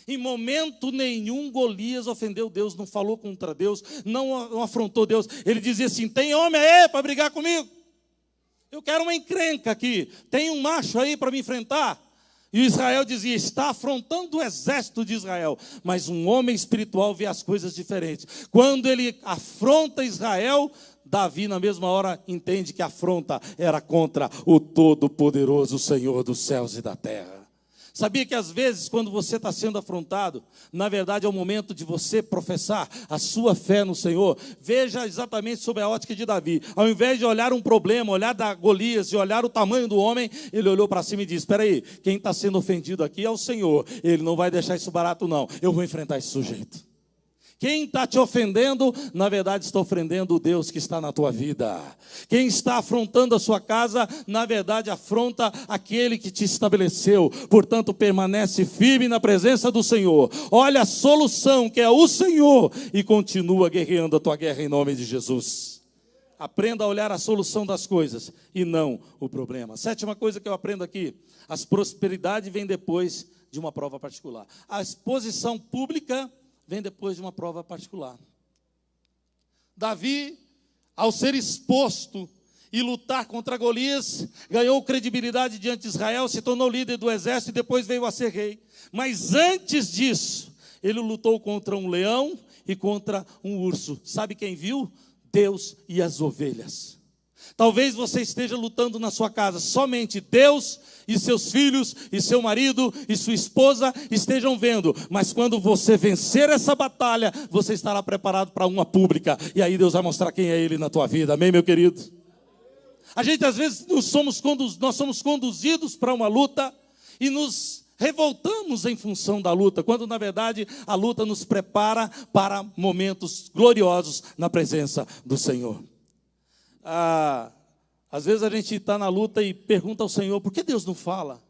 Em momento nenhum Golias ofendeu Deus, não falou contra Deus, não afrontou Deus. Ele dizia assim: tem homem aí para brigar comigo? Eu quero uma encrenca aqui, tem um macho aí para me enfrentar? E Israel dizia: está afrontando o exército de Israel. Mas um homem espiritual vê as coisas diferentes. Quando ele afronta Israel, Davi na mesma hora entende que a afronta era contra o Todo-Poderoso Senhor dos céus e da terra. Sabia que às vezes quando você está sendo afrontado, na verdade é o momento de você professar a sua fé no Senhor? Veja exatamente sob a ótica de Davi. Ao invés de olhar um problema, olhar da Golias e olhar o tamanho do homem, ele olhou para cima e disse: espera aí, quem está sendo ofendido aqui é o Senhor. Ele não vai deixar isso barato não, eu vou enfrentar esse sujeito. Quem está te ofendendo, na verdade está ofendendo o Deus que está na tua vida. Quem está afrontando a sua casa, na verdade afronta aquele que te estabeleceu. Portanto, permanece firme na presença do Senhor. Olha a solução, que é o Senhor, e continua guerreando a tua guerra em nome de Jesus. Aprenda a olhar a solução das coisas e não o problema. Sétima coisa que eu aprendo aqui: a prosperidade vem depois de uma prova particular. A exposição pública vem depois de uma prova particular. Davi, ao ser exposto e lutar contra Golias, ganhou credibilidade diante de Israel, se tornou líder do exército e depois veio a ser rei. Mas antes disso, ele lutou contra um leão e contra um urso. Sabe quem viu? Deus e as ovelhas. Talvez você esteja lutando na sua casa, somente Deus e seus filhos, e seu marido, e sua esposa estejam vendo. Mas quando você vencer essa batalha, você estará preparado para uma pública. E aí Deus vai mostrar quem é Ele na tua vida. Amém, meu querido? A gente às vezes nós somos conduzidos para uma luta e nos revoltamos em função da luta, quando na verdade a luta nos prepara para momentos gloriosos na presença do Senhor. Às vezes a gente está na luta e pergunta ao Senhor: por que Deus não fala?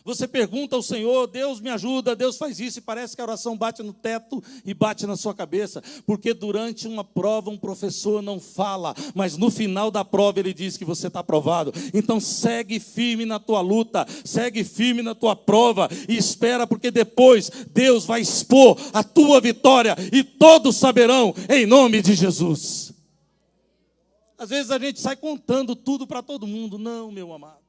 Você pergunta ao Senhor: Deus me ajuda, Deus faz isso, e parece que a oração bate no teto e bate na sua cabeça, porque durante uma prova um professor não fala, mas no final da prova ele diz que você está aprovado. Então segue firme na tua luta, segue firme na tua prova e espera, porque depois Deus vai expor a tua vitória e todos saberão, em nome de Jesus. Às vezes a gente sai contando tudo para todo mundo. Não, meu amado.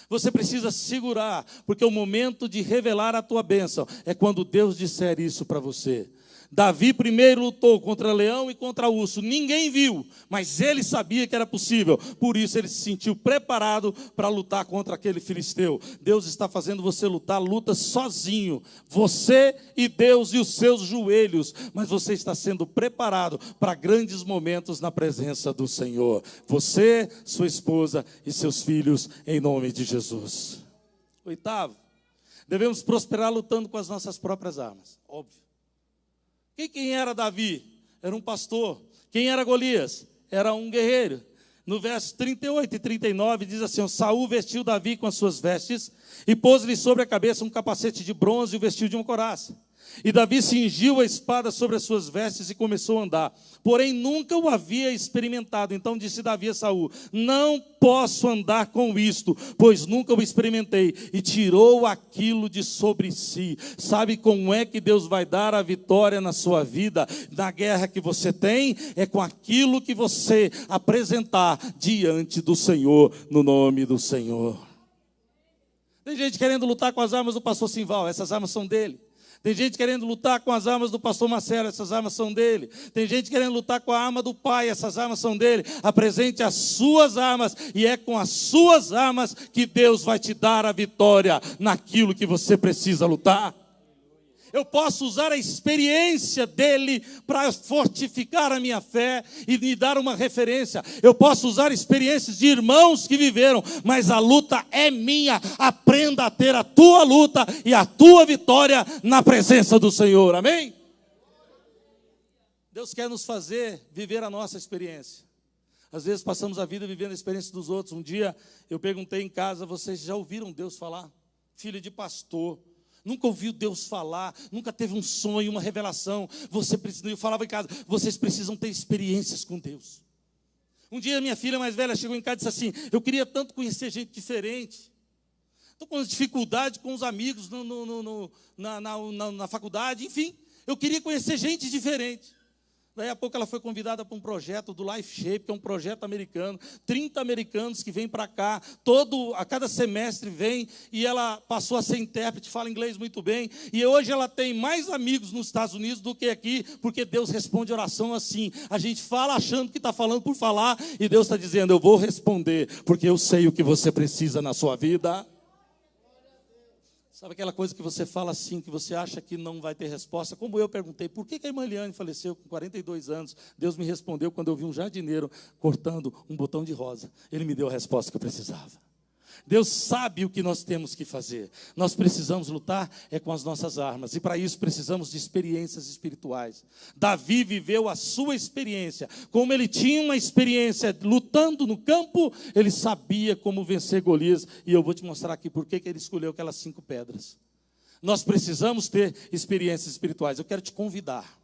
Você precisa segurar, porque o momento de revelar a tua bênção é quando Deus disser isso para você. Davi primeiro lutou contra leão e contra urso. Ninguém viu, mas ele sabia que era possível. Por isso ele se sentiu preparado para lutar contra aquele filisteu. Deus está fazendo você lutar, luta sozinho. Você e Deus e os seus joelhos. Mas você está sendo preparado para grandes momentos na presença do Senhor. Você, sua esposa e seus filhos, em nome de Jesus. Oitavo, devemos prosperar lutando com as nossas próprias armas. Óbvio. Quem era Davi? Era um pastor. Quem era Golias? Era um guerreiro. No verso 38 e 39 diz assim: Saul vestiu Davi com as suas vestes e pôs-lhe sobre a cabeça um capacete de bronze e o vestiu de uma couraça. E Davi cingiu a espada sobre as suas vestes e começou a andar. Porém, nunca o havia experimentado. Então disse Davi a Saul: não posso andar com isto, pois nunca o experimentei. E tirou aquilo de sobre si. Sabe como é que Deus vai dar a vitória na sua vida? Na guerra que você tem, é com aquilo que você apresentar diante do Senhor, no nome do Senhor. Tem gente querendo lutar com as armas do pastor Simval, essas armas são dele. Tem gente querendo lutar com as armas do pastor Marcelo, essas armas são dele. Tem gente querendo lutar com a arma do pai, essas armas são dele. Apresente as suas armas, e é com as suas armas que Deus vai te dar a vitória naquilo que você precisa lutar. Eu posso usar a experiência dele para fortificar a minha fé e me dar uma referência. Eu posso usar experiências de irmãos que viveram, mas a luta é minha. Aprenda a ter a tua luta e a tua vitória na presença do Senhor. Amém? Deus quer nos fazer viver a nossa experiência. Às vezes passamos a vida vivendo a experiência dos outros. Um dia eu perguntei em casa: vocês já ouviram Deus falar? Filho de pastor. Nunca ouviu Deus falar, nunca teve um sonho, uma revelação. Eu falava em casa: vocês precisam ter experiências com Deus. Um dia minha filha mais velha chegou em casa e disse assim: eu queria tanto conhecer gente diferente. Estou com dificuldade com os amigos na faculdade, enfim, eu queria conhecer gente diferente. Daí a pouco ela foi convidada para um projeto do Life Shape, que é um projeto americano. 30 americanos que vêm para cá, a cada semestre vem, e ela passou a ser intérprete, fala inglês muito bem. E hoje ela tem mais amigos nos Estados Unidos do que aqui, porque Deus responde oração assim. A gente fala achando que está falando por falar, e Deus está dizendo: eu vou responder, porque eu sei o que você precisa na sua vida. Sabe aquela coisa que você fala assim, que você acha que não vai ter resposta? Como eu perguntei: por que a irmã Eliane faleceu com 42 anos? Deus me respondeu quando eu vi um jardineiro cortando um botão de rosa. Ele me deu a resposta que eu precisava. Deus sabe o que nós temos que fazer. Nós precisamos lutar com as nossas armas. E para isso precisamos de experiências espirituais. Davi viveu a sua experiência. Como ele tinha uma experiência lutando no campo, ele sabia como vencer Golias. E eu vou te mostrar aqui por que ele escolheu aquelas 5 pedras. Nós precisamos ter experiências espirituais. Eu quero te convidar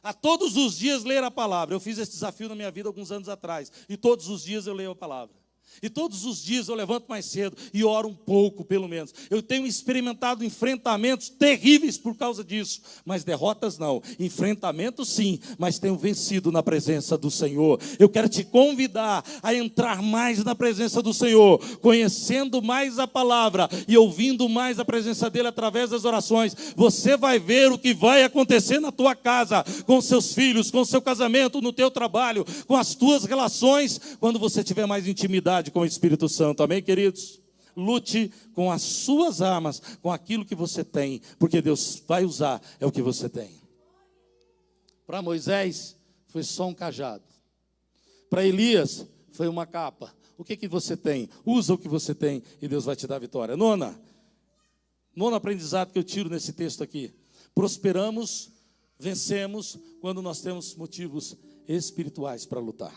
a todos os dias ler a palavra. Eu fiz esse desafio na minha vida alguns anos atrás. E todos os dias eu leio a palavra. E todos os dias eu levanto mais cedo e oro um pouco, pelo menos. Eu tenho experimentado enfrentamentos terríveis por causa disso, mas derrotas não. Enfrentamentos sim, mas tenho vencido na presença do Senhor. Eu quero te convidar a entrar mais na presença do Senhor, conhecendo mais a palavra e ouvindo mais a presença dele através das orações. Você vai ver o que vai acontecer na tua casa, com seus filhos, com seu casamento, no teu trabalho, com as tuas relações, quando você tiver mais intimidade com o Espírito Santo. Amém, queridos? Lute com as suas armas, com aquilo que você tem, porque Deus vai usar o que você tem. Para Moisés foi só um cajado. Para Elias foi uma capa. O que você tem? Usa o que você tem e Deus vai te dar vitória. Nono aprendizado que eu tiro nesse texto aqui: prosperamos, vencemos quando nós temos motivos espirituais para lutar.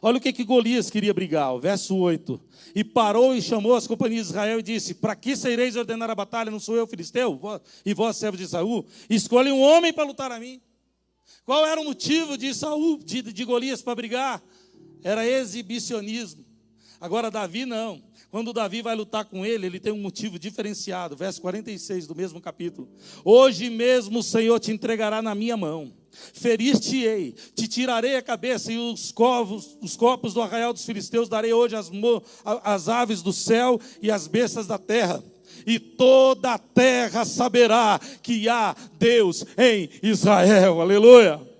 Olha o que Golias queria brigar, o verso 8. E parou e chamou as companhias de Israel e disse: para que saireis ordenar a batalha? Não sou eu filisteu? E vós, servo de Saul? Escolhe um homem para lutar a mim. Qual era o motivo de Saul, de Golias para brigar? Era exibicionismo. Agora Davi não. Quando Davi vai lutar com ele tem um motivo diferenciado. Verso 46 do mesmo capítulo. Hoje mesmo o Senhor te entregará na minha mão. Ferir-te-ei, te tirarei a cabeça, e os corpos do arraial dos filisteus darei hoje às aves do céu e às bestas da terra. E toda a terra saberá que há Deus em Israel. Aleluia!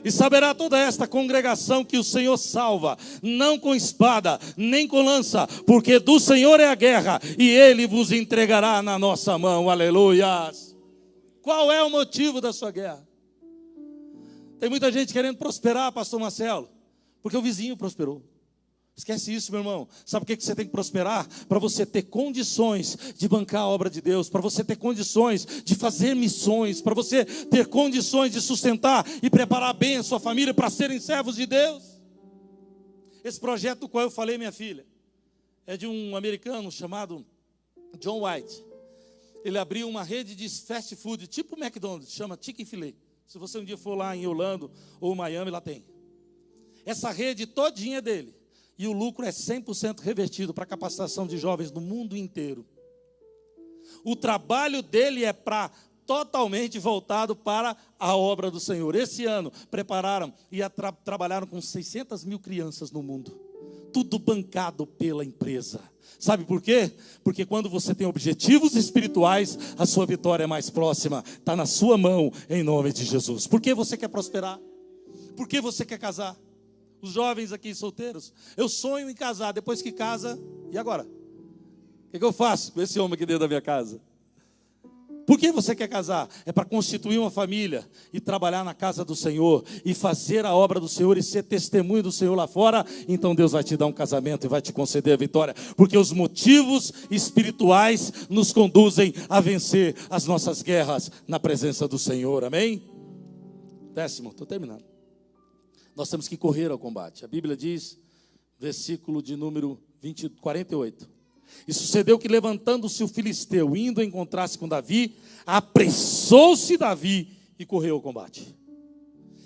E saberá toda esta congregação que o Senhor salva, não com espada, nem com lança, porque do Senhor é a guerra, e Ele vos entregará na nossa mão. Aleluia! Qual é o motivo da sua guerra? Tem muita gente querendo prosperar, pastor Marcelo, porque o vizinho prosperou. Esquece isso, meu irmão. Sabe por que você tem que prosperar? Para você ter condições de bancar a obra de Deus, para você ter condições de fazer missões, para você ter condições de sustentar e preparar bem a sua família para serem servos de Deus. Esse projeto do qual eu falei, minha filha, é de um americano chamado John White. Ele abriu uma rede de fast food, tipo McDonald's, chama Chick-fil-A. Se você um dia for lá em Orlando ou Miami, lá tem. Essa rede todinha é dele. E o lucro é 100% revertido para a capacitação de jovens no mundo inteiro. O trabalho dele é totalmente voltado para a obra do Senhor. Esse ano prepararam e trabalharam com 600 mil crianças no mundo. Tudo bancado pela empresa. Sabe por quê? Porque quando você tem objetivos espirituais, a sua vitória é mais próxima. Está na sua mão, em nome de Jesus. Por que você quer prosperar? Por que você quer casar? Os jovens aqui solteiros, eu sonho em casar. Depois que casa, e agora? O que eu faço com esse homem aqui dentro da minha casa? Por que você quer casar? É para constituir uma família e trabalhar na casa do Senhor e fazer a obra do Senhor e ser testemunho do Senhor lá fora. Então Deus vai te dar um casamento e vai te conceder a vitória, porque os motivos espirituais nos conduzem a vencer as nossas guerras na presença do Senhor. Amém? 10º, estou terminando. Nós temos que correr ao combate. A Bíblia diz, versículo de número 48. E sucedeu que, levantando-se o filisteu, indo encontrar-se com Davi, apressou-se Davi e correu ao combate.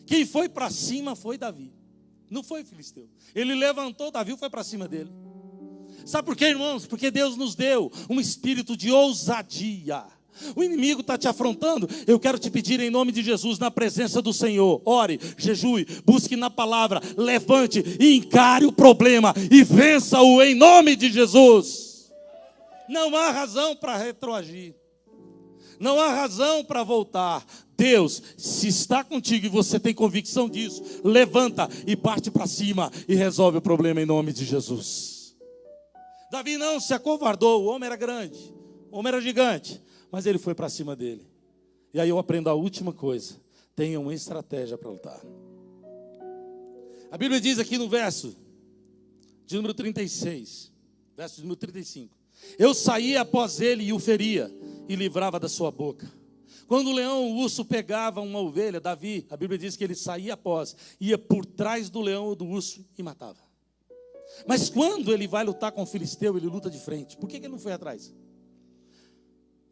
Quem foi para cima foi Davi, não foi o filisteu. Ele levantou Davi e foi para cima dele. Sabe por quê, irmãos? Porque Deus nos deu um espírito de ousadia. O inimigo está te afrontando. Eu quero te pedir em nome de Jesus, na presença do Senhor, ore, jejue, busque na palavra, levante e encare o problema e vença-o em nome de Jesus. Não há razão para retroagir, não há razão para voltar. Deus, se está contigo e você tem convicção disso, levanta e parte para cima e resolve o problema em nome de Jesus. Davi não se acovardou. O homem era grande, o homem era gigante, mas ele foi para cima dele. E aí eu aprendo a última coisa: tenha uma estratégia para lutar. A Bíblia diz aqui no verso de número 36, verso de número 35: eu saía após ele e o feria, e livrava da sua boca. Quando o leão ou o urso pegava uma ovelha, Davi, a Bíblia diz que ele saía após, ia por trás do leão ou do urso e matava. Mas quando ele vai lutar com o filisteu, ele luta de frente. Por que ele não foi atrás?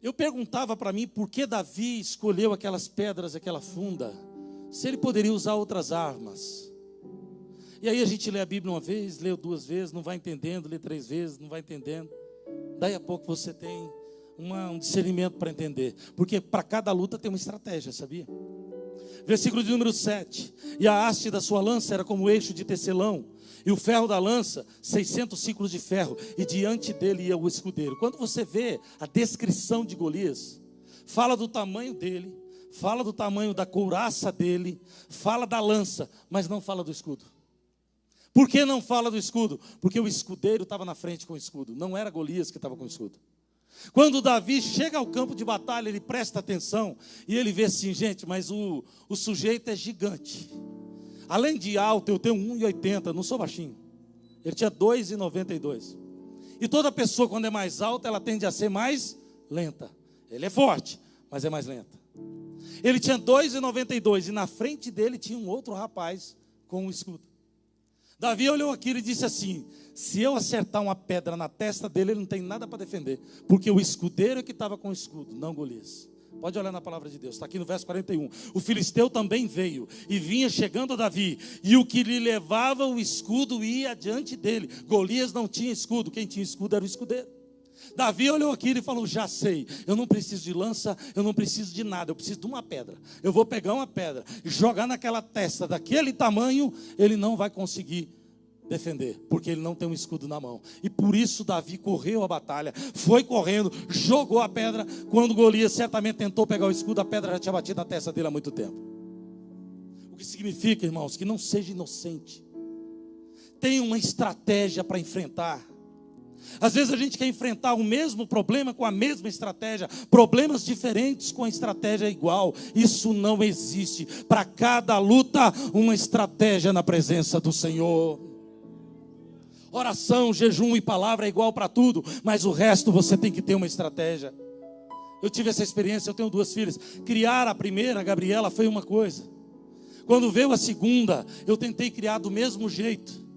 Eu perguntava para mim por que Davi escolheu aquelas pedras, aquela funda, se ele poderia usar outras armas. E aí a gente lê a Bíblia uma vez, lê 2 vezes, não vai entendendo, lê 3 vezes, não vai entendendo. Daí a pouco você tem um discernimento para entender, porque para cada luta tem uma estratégia, sabia? Versículo de número 7: e a haste da sua lança era como o eixo de tecelão, e o ferro da lança 600 ciclos de ferro, e diante dele ia o escudeiro. Quando você vê a descrição de Golias, fala do tamanho dele, fala do tamanho da couraça dele, fala da lança, mas não fala do escudo. Por que não fala do escudo? Porque o escudeiro estava na frente com o escudo, não era Golias que estava com o escudo. Quando Davi chega ao campo de batalha, ele presta atenção e ele vê assim: gente, mas o sujeito é gigante. Além de alto, eu tenho 1,80, não sou baixinho. Ele tinha 2,92. E toda pessoa, quando é mais alta, ela tende a ser mais lenta. Ele é forte, mas é mais lenta. Ele tinha 2,92 e na frente dele tinha um outro rapaz com um escudo. Davi olhou aquilo e disse assim: se eu acertar uma pedra na testa dele, ele não tem nada para defender, porque o escudeiro é que estava com o escudo, não Golias. Pode olhar na palavra de Deus, está aqui no verso 41. O filisteu também veio e vinha chegando a Davi, e o que lhe levava o escudo ia adiante dele. Golias não tinha escudo, quem tinha escudo era o escudeiro. Davi olhou aquilo e falou: já sei, eu não preciso de lança, eu não preciso de nada, eu preciso de uma pedra. Eu vou pegar uma pedra e jogar naquela testa daquele tamanho, ele não vai conseguir defender, porque ele não tem um escudo na mão. E por isso Davi correu a batalha, foi correndo, jogou a pedra. Quando Golias certamente tentou pegar o escudo, a pedra já tinha batido na testa dele há muito tempo. O que significa, irmãos, que não seja inocente. Tenha uma estratégia para enfrentar. Às vezes a gente quer enfrentar o mesmo problema com a mesma estratégia, problemas diferentes com a estratégia igual. Isso não existe. Para cada luta, uma estratégia na presença do Senhor. Oração, jejum e palavra é igual para tudo, mas o resto você tem que ter uma estratégia. Eu tive essa experiência, eu tenho 2 filhas. Criar a primeira, a Gabriela, foi uma coisa. Quando veio a segunda, eu tentei criar do mesmo jeito.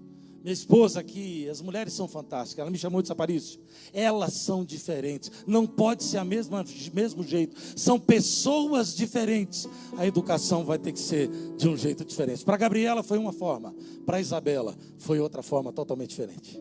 Minha esposa aqui, as mulheres são fantásticas, ela me chamou de Saparício. Elas são diferentes, não pode ser mesmo jeito, são pessoas diferentes. A educação vai ter que ser de um jeito diferente. Para a Gabriela foi uma forma, para a Isabela foi outra forma totalmente diferente.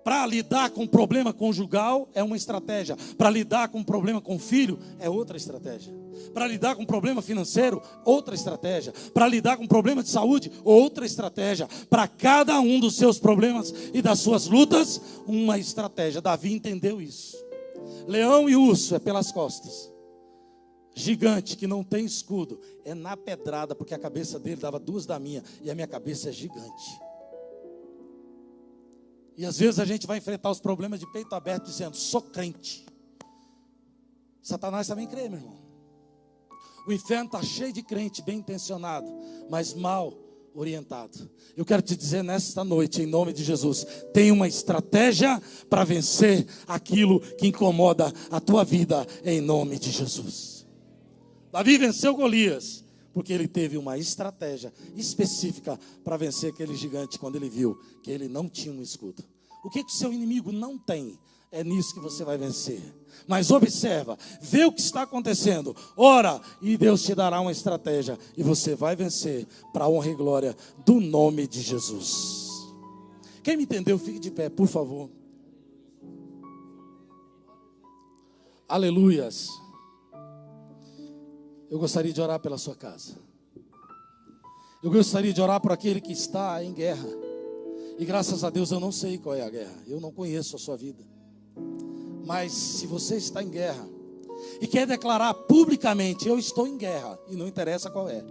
Para lidar com problema conjugal é uma estratégia. Para lidar com problema com o filho é outra estratégia. Para lidar com problema financeiro, outra estratégia. Para lidar com problema de saúde, outra estratégia. Para cada um dos seus problemas e das suas lutas, uma estratégia. Davi entendeu isso. Leão e urso é pelas costas. Gigante que não tem escudo é na pedrada, porque a cabeça dele dava 2 da minha e a minha cabeça é gigante. E às vezes a gente vai enfrentar os problemas de peito aberto dizendo: sou crente. Satanás também crê, meu irmão. O inferno está cheio de crente bem intencionado, mas mal orientado. Eu quero te dizer nesta noite, em nome de Jesus, tem uma estratégia para vencer aquilo que incomoda a tua vida, em nome de Jesus. Davi venceu Golias porque ele teve uma estratégia específica para vencer aquele gigante quando ele viu que ele não tinha um escudo. O que o seu inimigo não tem, é nisso que você vai vencer. Mas observa, vê o que está acontecendo, ora, e Deus te dará uma estratégia, e você vai vencer para a honra e glória do nome de Jesus. Quem me entendeu, fique de pé, por favor. Aleluias. Eu gostaria de orar pela sua casa. Eu gostaria de orar por aquele que está em guerra. E graças a Deus eu não sei qual é a guerra. Eu não conheço a sua vida. Mas se você está em guerra e quer declarar publicamente: eu estou em guerra, e não interessa qual é,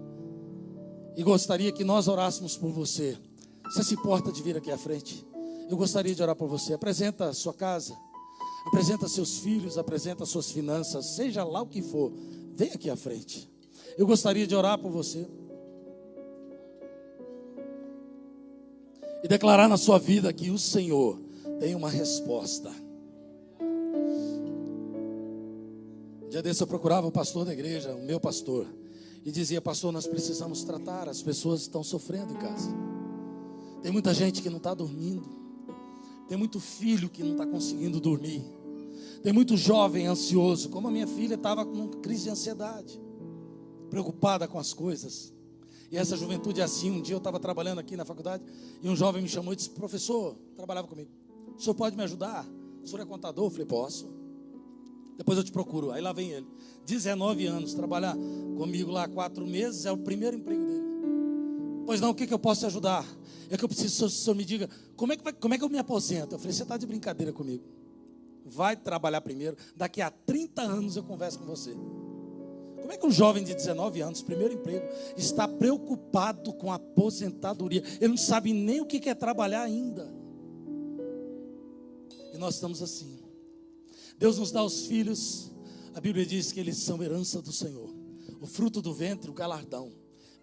e gostaria que nós orássemos por você. Você se importa de vir aqui à frente? Eu gostaria de orar por você. Apresenta a sua casa, apresenta seus filhos, apresenta suas finanças, seja lá o que for. Vem aqui à frente. Eu gostaria de orar por você e declarar na sua vida que o Senhor tem uma resposta. Um dia desse eu procurava o pastor da igreja, o meu pastor, e dizia: pastor, nós precisamos tratar, as pessoas estão sofrendo em casa. Tem muita gente que não está dormindo, tem muito filho que não está conseguindo dormir, tem muito jovem ansioso, como a minha filha estava com uma crise de ansiedade, preocupada com as coisas. E essa juventude é assim. Um dia eu estava trabalhando aqui na faculdade e um jovem me chamou e disse: professor, trabalhava comigo, o senhor pode me ajudar? O senhor é contador? Eu falei: posso. Depois eu te procuro. Aí lá vem ele, 19 anos, trabalhar comigo lá 4 meses, é o primeiro emprego dele. Pois não, o que eu posso te ajudar? É que eu preciso que o senhor me diga, como é que eu me aposento? Eu falei: você está de brincadeira comigo. Vai trabalhar primeiro, daqui a 30 anos eu converso com você. Como é que um jovem de 19 anos, primeiro emprego, está preocupado com a aposentadoria? Ele não sabe nem o que é trabalhar ainda. E nós estamos assim. Deus nos dá os filhos, a Bíblia diz que eles são herança do Senhor, o fruto do ventre, o galardão.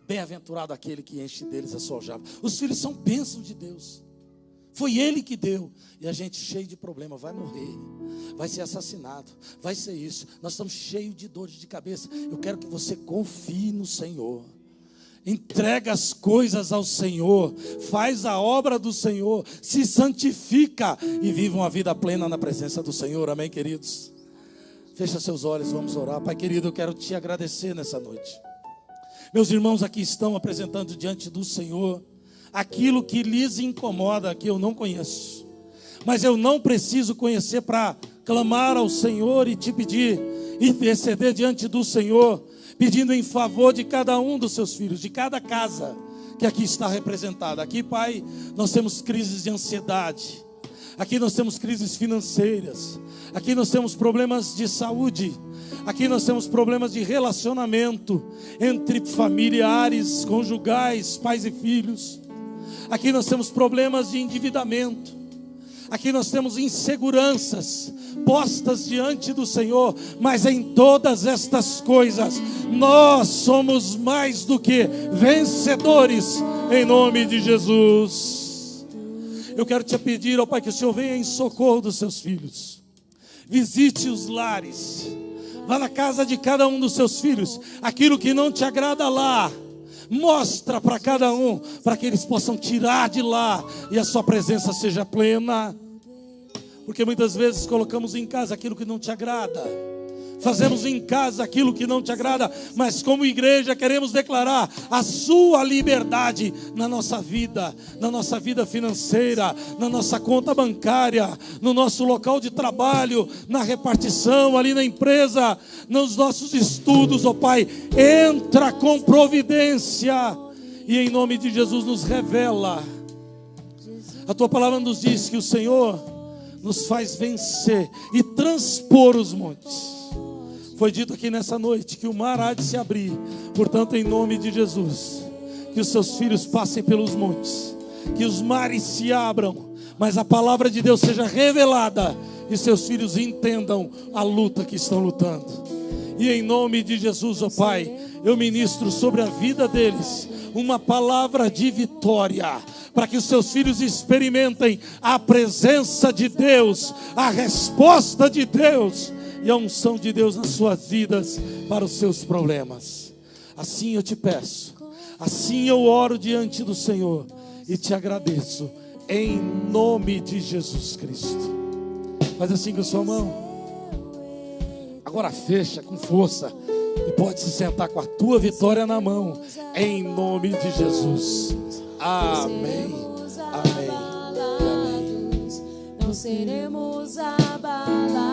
Bem-aventurado aquele que enche deles a sua aljava. Os filhos são bênção de Deus. Foi Ele que deu. E a gente cheio de problema, vai morrer, vai ser assassinado, vai ser isso. Nós estamos cheios de dores de cabeça. Eu quero que você confie no Senhor. Entrega as coisas ao Senhor, faz a obra do Senhor, se santifica e viva uma vida plena na presença do Senhor. Amém, queridos? Fecha seus olhos, vamos orar. Pai querido, eu quero te agradecer nessa noite. Meus irmãos aqui estão apresentando diante do Senhor aquilo que lhes incomoda, que eu não conheço. Mas eu não preciso conhecer para clamar ao Senhor e te pedir, interceder diante do Senhor, pedindo em favor de cada um dos seus filhos, de cada casa que aqui está representada. Aqui, Pai, nós temos crises de ansiedade. Aqui nós temos crises financeiras. Aqui nós temos problemas de saúde. Aqui nós temos problemas de relacionamento entre familiares, conjugais, pais e filhos. Aqui nós temos problemas de endividamento. Aqui nós temos inseguranças postas diante do Senhor, mas em todas estas coisas nós somos mais do que vencedores em nome de Jesus. Eu quero te pedir, ó Pai, que o Senhor venha em socorro dos seus filhos. Visite os lares. Vá na casa de cada um dos seus filhos. Aquilo que não te agrada lá, mostra para cada um, para que eles possam tirar de lá e a sua presença seja plena. Porque muitas vezes colocamos em casa aquilo que não te agrada, fazemos em casa aquilo que não te agrada, mas como igreja queremos declarar a sua liberdade na nossa vida financeira, na nossa conta bancária, no nosso local de trabalho, na repartição, ali na empresa, nos nossos estudos, ó Pai, entra com providência e em nome de Jesus nos revela. A tua palavra nos diz que o Senhor nos faz vencer e transpor os montes. Foi dito aqui nessa noite que o mar há de se abrir. Portanto, em nome de Jesus, que os seus filhos passem pelos montes, que os mares se abram, mas a palavra de Deus seja revelada e seus filhos entendam a luta que estão lutando. E em nome de Jesus, ó Pai, eu ministro sobre a vida deles uma palavra de vitória, para que os seus filhos experimentem a presença de Deus, a resposta de Deus e a unção de Deus nas suas vidas para os seus problemas. Assim eu te peço, assim eu oro diante do Senhor e te agradeço em nome de Jesus Cristo. Faz assim com a sua mão. Agora fecha com força e pode se sentar com a tua vitória na mão, em nome de Jesus. Amém. Amém. Amém. Não seremos abalados.